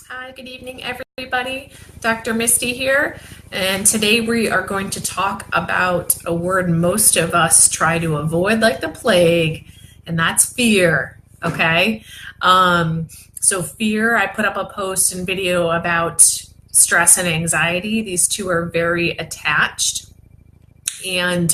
Hi, good evening, everybody. Dr. Misty here, and today we are going to talk about a word most of us try to avoid like the plague, and that's fear. Okay, so fear. I put up a post and video about stress and anxiety. These two are very attached, and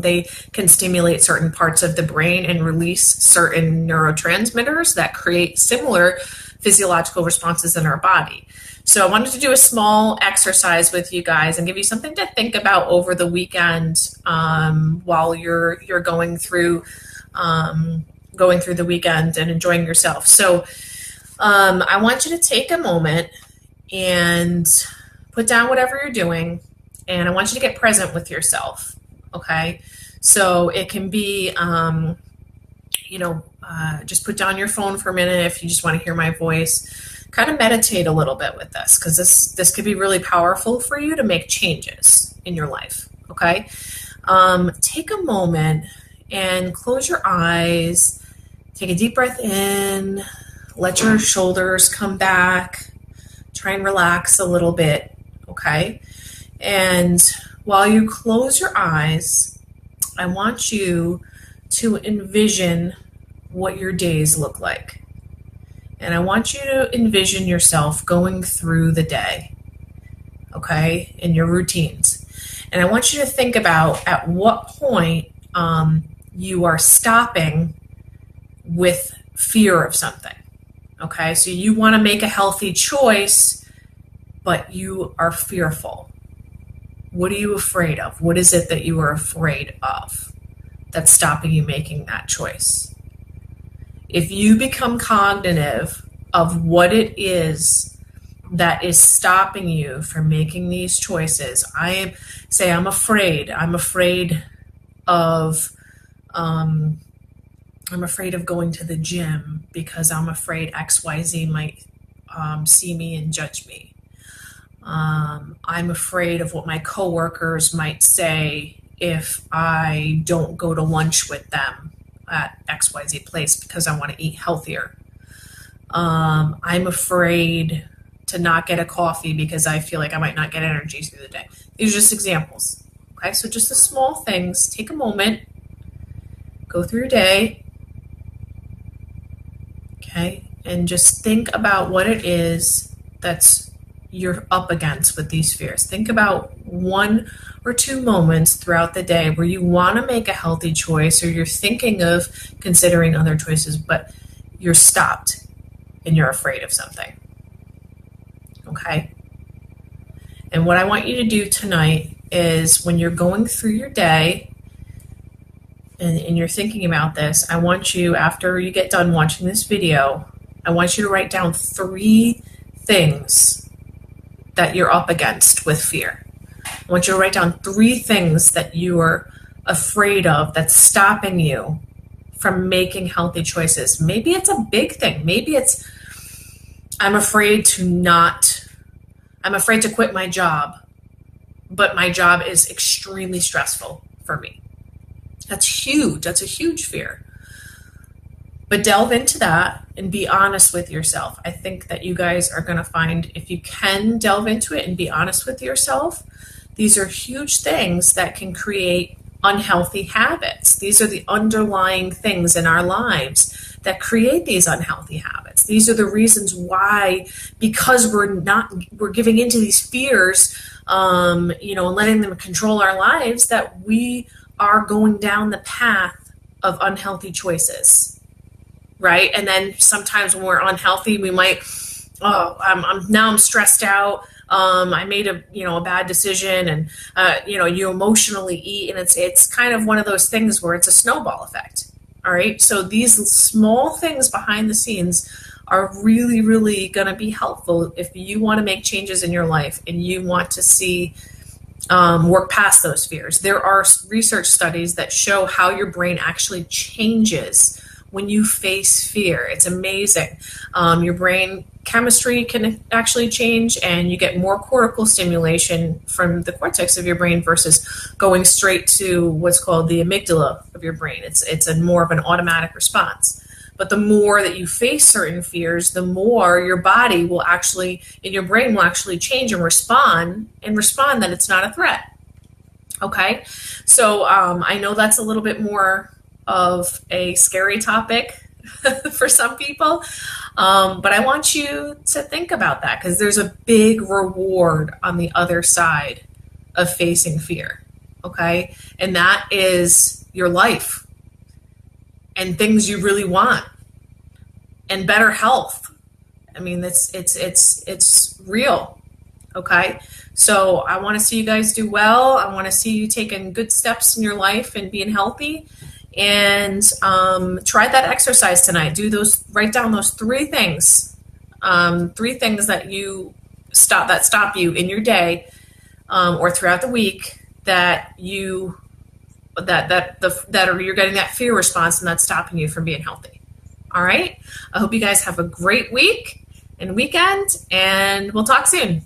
they can stimulate certain parts of the brain and release certain neurotransmitters that create similar physiological responses in our body. So I wanted to do a small exercise with you guys and give you something to think about over the weekend while you're going through the weekend and enjoying yourself. So I want you to take a moment and put down whatever you're doing, and I want you to get present with yourself. Okay, so it can be just put down your phone for a minute if you just want to hear my voice. Kind of meditate a little bit with this, because this could be really powerful for you to make changes in your life. Okay, take a moment and close your eyes. Take a deep breath in. Let your shoulders come back. Try and relax a little bit. Okay, and while you close your eyes, I want you to envision what your days look like. And I want you to envision yourself going through the day, okay, in your routines. And I want you to think about at what point you are stopping with fear of something, okay? So you want to make a healthy choice, but you are fearful. What are you afraid of? What is it that you are afraid of that's stopping you making that choice? If you become cognitive of what it is that is stopping you from making these choices, I'm afraid. I'm afraid of going to the gym because I'm afraid XYZ might see me and judge me. I'm afraid of what my coworkers might say if I don't go to lunch with them at XYZ place because I want to eat healthier. I'm afraid to not get a coffee because I feel like I might not get energy through the day. These are just examples. Okay, so just the small things. Take a moment, go through your day, okay, and just think about what it is that's you're up against with these fears. Think about 1 or 2 moments throughout the day where you want to make a healthy choice, or you're thinking of considering other choices, but you're stopped and you're afraid of something. Okay? And what I want you to do tonight is when you're going through your day and you're thinking about this, I want you, after you get done watching this video, I want you to write down 3 things that you're up against with fear. I want you to write down 3 things that you are afraid of that's stopping you from making healthy choices. Maybe it's a big thing. Maybe it's, I'm afraid to quit my job, but my job is extremely stressful for me. That's huge. That's a huge fear. But delve into that and be honest with yourself. I think that you guys are going to find, if you can delve into it and be honest with yourself, these are huge things that can create unhealthy habits. These are the underlying things in our lives that create these unhealthy habits. These are the reasons why, because we're giving into these fears, and letting them control our lives, that we are going down the path of unhealthy choices. Right? And then sometimes when we're unhealthy, we might, I'm stressed out. I made a bad decision, and you emotionally eat, and it's kind of one of those things where it's a snowball effect. All right. So these small things behind the scenes are really, really going to be helpful if you want to make changes in your life and you want to see work past those fears. There are research studies that show how your brain actually changes when you face fear. It's amazing. Your brain chemistry can actually change, and you get more cortical stimulation from the cortex of your brain versus going straight to what's called the amygdala of your brain. It's a more of an automatic response. But the more that you face certain fears, the more your body will actually, and your brain will actually change and respond that it's not a threat. Okay, so I know that's a little bit more of a scary topic for some people, but I want you to think about that, because there's a big reward on the other side of facing fear. Okay, and that is your life and things you really want and better health. I mean, it's real. Okay, so I want to see you guys do well. I want to see you taking good steps in your life and being healthy. And try that exercise tonight. Write down those three things that stop you in your day or throughout the week that you're getting that fear response, and that's stopping you from being healthy. All right. I hope you guys have a great week and weekend, and we'll talk soon.